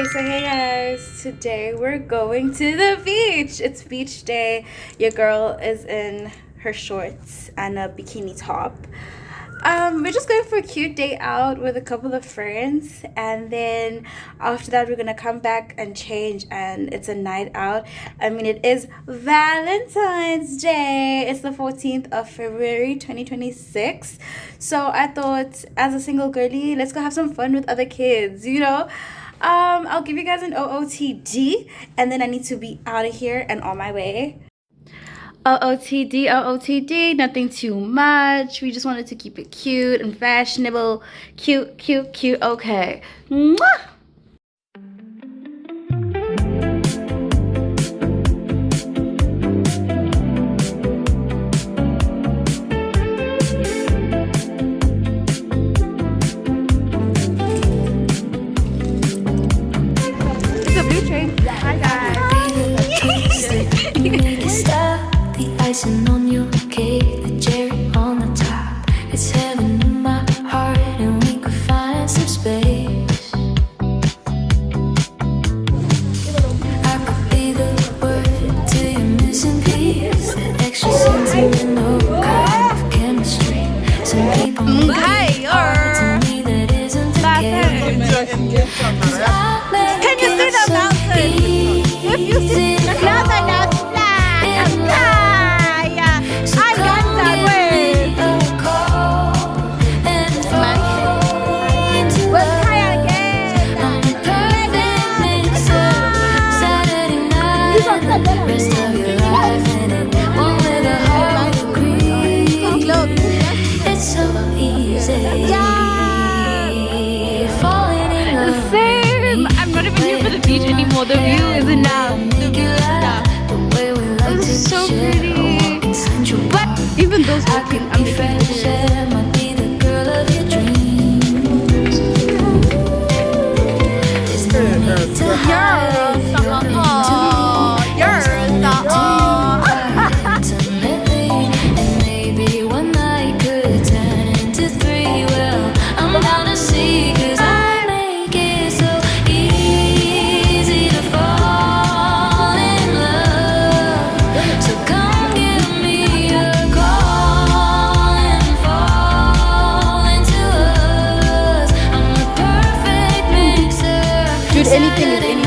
Okay, so hey guys, today we're going to the beach. It's beach day. Your girl is in her shorts and a bikini top. We're just going for a cute day out with a couple of friends, and then after that we're gonna come back and change, and it's a night out. I mean, it is Valentine's Day. It's the 14th of February 2026. So I thought, as a single girly, let's go have some fun with other kids, you know? I'll give you guys an OOTD, and then I need to be out of here and on my way. OOTD, OOTD, nothing too much. We just wanted to keep it cute and fashionable. Cute, cute, cute. Okay. Mwah! It's a blue train. Hi, guys. Icing on your cake, the cherry on the top. It's heaven in my heart, and we could find some space. I could be the word to your missing piece, that extra sentimental kind of chemistry. Some people make it hard to me, that isn't the case. 'Cause I make Can you see the mountain? If you see the mountain, that's flat. That's flat. Rest of your life in it, one with a heart of agree. It's so easy. Falling in love. Same. I'm not even here for the beach anymore. The view is enough. The view is enough. This is so pretty. But even those walking, I'm sure. Might be the girl of your dreams. There's no need to hide. Anything is anything.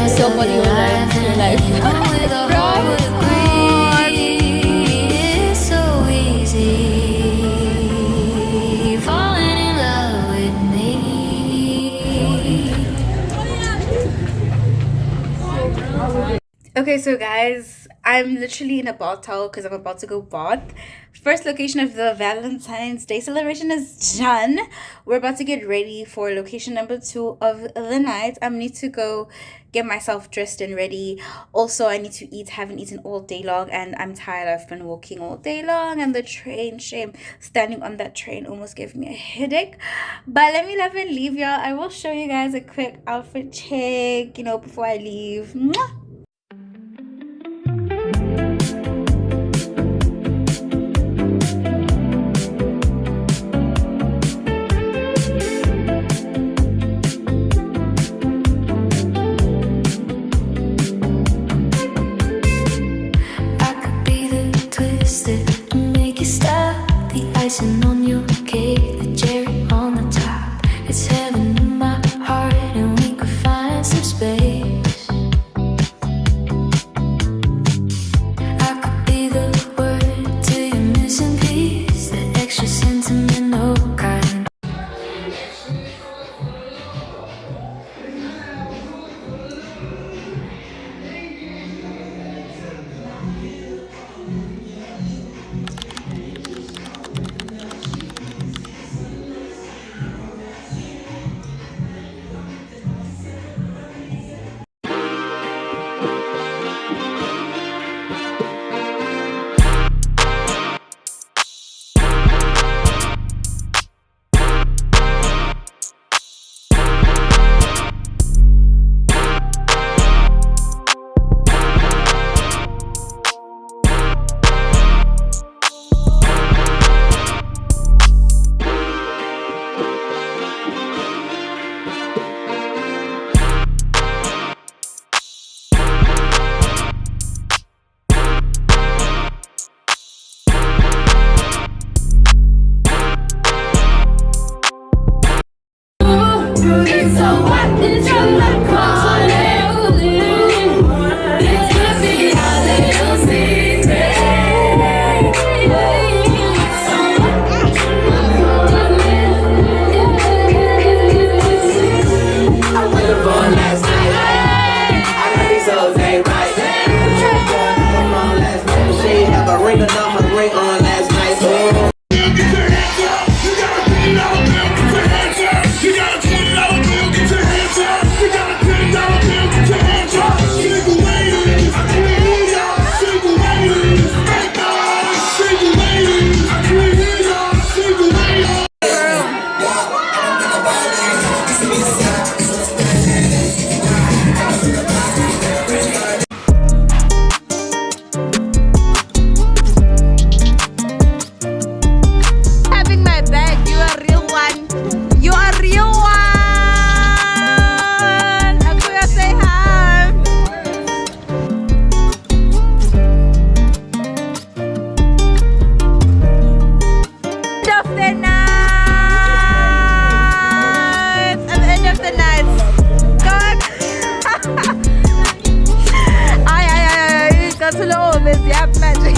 Somebody will life, your life. It's so easy falling in love with me. Okay, so guys, I'm literally in a bath towel because I'm about to go bath. First location of the Valentine's Day celebration is done. We're about to get ready for location number 2 of the night. I need to go get myself dressed and ready. Also, I need to eat. Haven't eaten all day long, and I'm tired. I've been walking all day long, and the train, shame. Standing on that train almost gave me a headache. But let me love and leave y'all. I will show you guys a quick outfit check, before I leave. Mwah! Icing on your cake, the cherry on the top. It's heaven in my heart, and we could find some space. I could be the word to your missing piece, that extra sentimental kind. what is your love calling? This could be our little secret. So what is your love calling? I went up on last night. I got these hoes ain't right. Come on last night. She have a ring on my ring on last night. So having my bag. You a real one. You a real one. Akuya, say hi. End of the night. At the end of the night. Go on. Ay. Go to the office. Yeah, magic.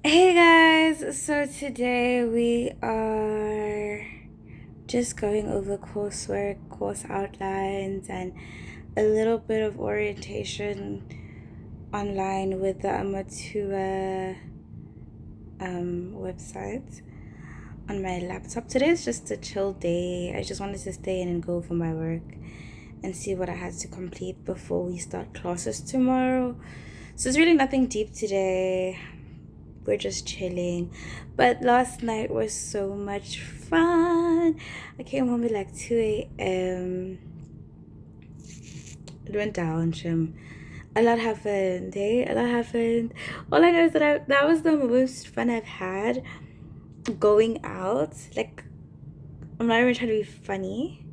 Hey guys, so today we are just going over coursework, course outlines, and a little bit of orientation online with the Amatua website on my laptop. Today is just a chill day. I just wanted to stay in and go over my work and see what I had to complete before we start classes tomorrow. So it's really nothing deep today. We're just chilling, but last night was so much fun. I came home at like 2 a.m. It went down, Shim. A lot happened, hey? A lot happened. All I know is that that was the most fun I've had going out. Like, I'm not even trying to be funny.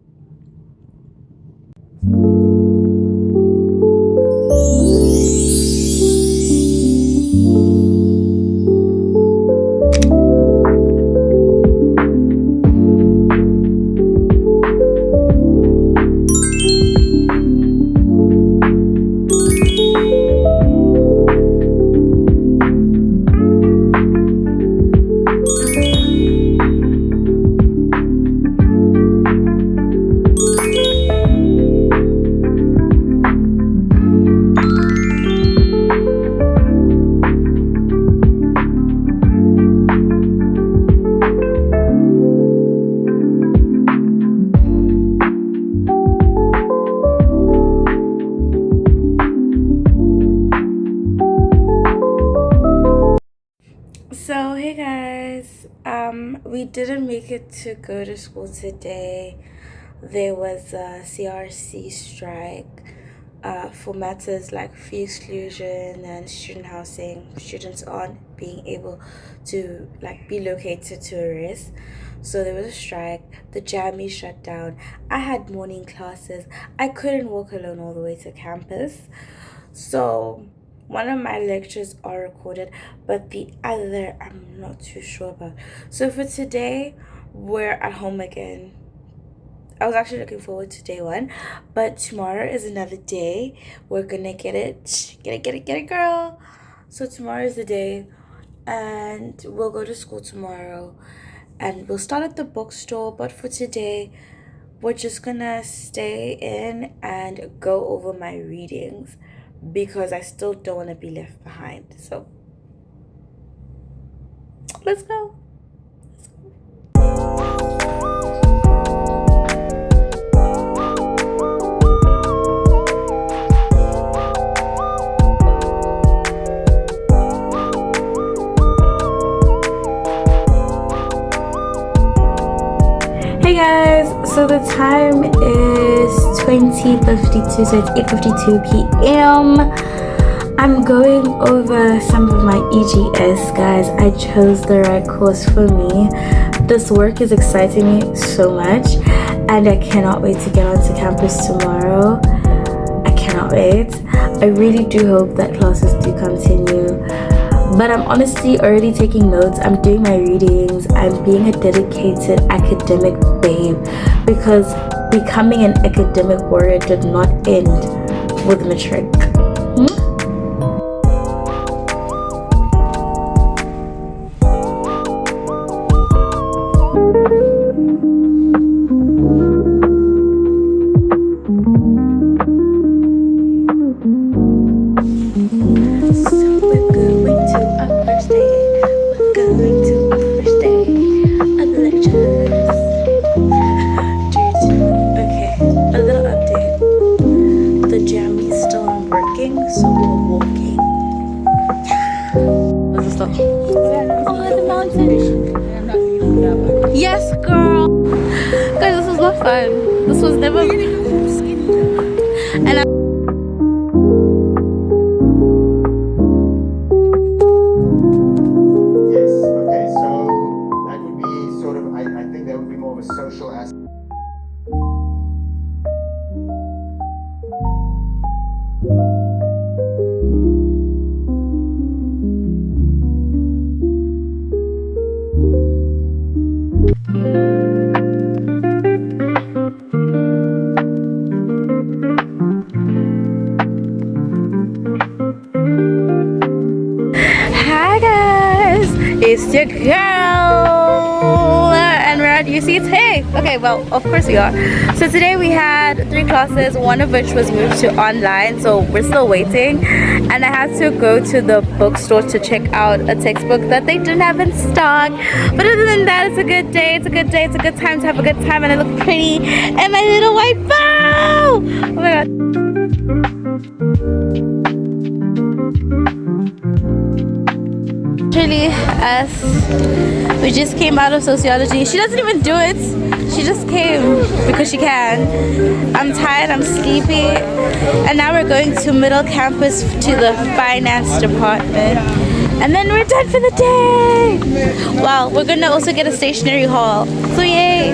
So hey guys, we didn't make it to go to school today. There was a CRC strike for matters like fee exclusion and student housing. Students aren't being able to like be located to a rest. So there was a strike. The jammy shut down. I had morning classes. I couldn't walk alone all the way to campus. So one of my lectures are recorded, but the other I'm not too sure about. So for today, we're at home again. I was actually looking forward to day one, but tomorrow is another day. We're gonna get it, girl. So tomorrow is the day, and we'll go to school tomorrow, and we'll start at the bookstore. But for today, we're just gonna stay in and go over my readings, because I still don't want to be left behind. So let's go. Hey guys, so the time is 20:52, so it's 8:52 p.m. I'm going over some of my EGS, guys. I chose the right course for me. This work is exciting me so much, and I cannot wait to get onto campus tomorrow. I cannot wait. I really do hope that classes do continue. But I'm honestly already taking notes. I'm doing my readings. I'm being a dedicated academic babe, because becoming an academic warrior did not end with matric. Yes, girl. Guys, this was not fun. This was never. And yes. Okay. So that would be sort of. I think that would be more of a social aspect. hi guys, it's your girl, and we're at UC's. Hey, okay, well, of course we are. So today we had 3 classes, one of which was moved to online, so we're still waiting. And I had to go to the bookstore to check out a textbook that they didn't have in stock. But other than that, it's a good day. It's a good day. It's a good time to have a good time, and I look pretty in my little white bow. Oh my god. Literally, as we just came out of sociology. She doesn't even do it. She just came because she can. I'm tired, I'm sleepy. And now we're going to middle campus to the finance department. And then we're done for the day. Wow, we're gonna also get a stationery haul. So yay.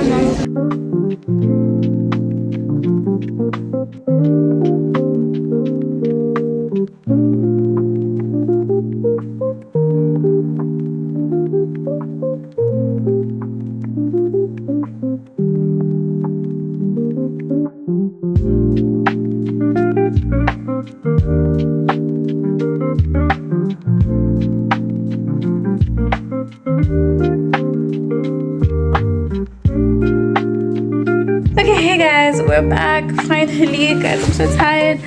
Okay, hey guys, we're back finally. Guys, I'm so tired.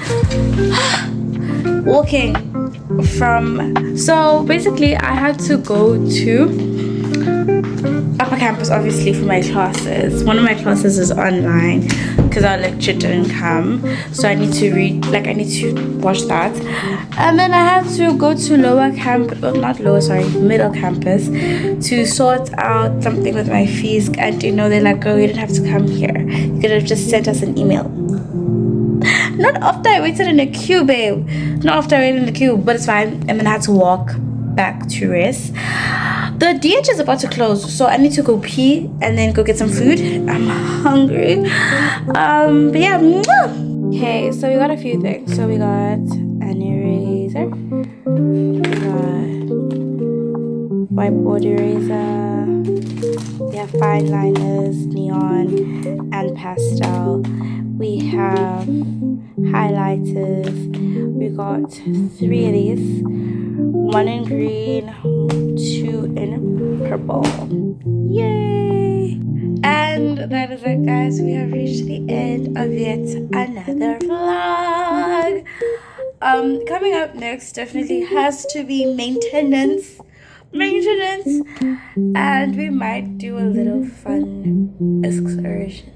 Walking from, so basically I had to go to upper campus obviously for my classes. One of my classes is online because our lecture didn't come, so I need to I need to watch that. And then I had to go to middle campus to sort out something with my fees. And you know, they're like, oh, you didn't have to come here, you could have just sent us an email. Not after I waited in a queue, babe. Not after I waited in the queue, but it's fine. And then I had to walk back to rest. The DH is about to close, so I need to go pee and then go get some food. I'm hungry. But yeah. Okay, so we got a few things. So we got an eraser. We got whiteboard eraser. We have fine liners, neon, and pastel. We have highlighters. We got 3 of these. 1 in green, 2 in purple. Yay! And that is it, guys. We have reached the end of yet another vlog. Coming up next definitely has to be maintenance, and we might do a little fun excursion.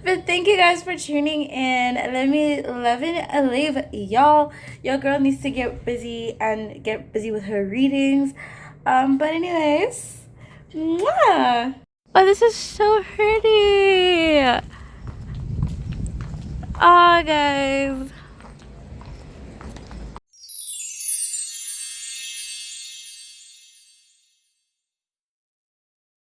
But thank you guys for tuning in. Let me love and leave y'all. Your girl needs to get busy with her readings. But anyways, mwah. Oh, this is so pretty. Oh, guys.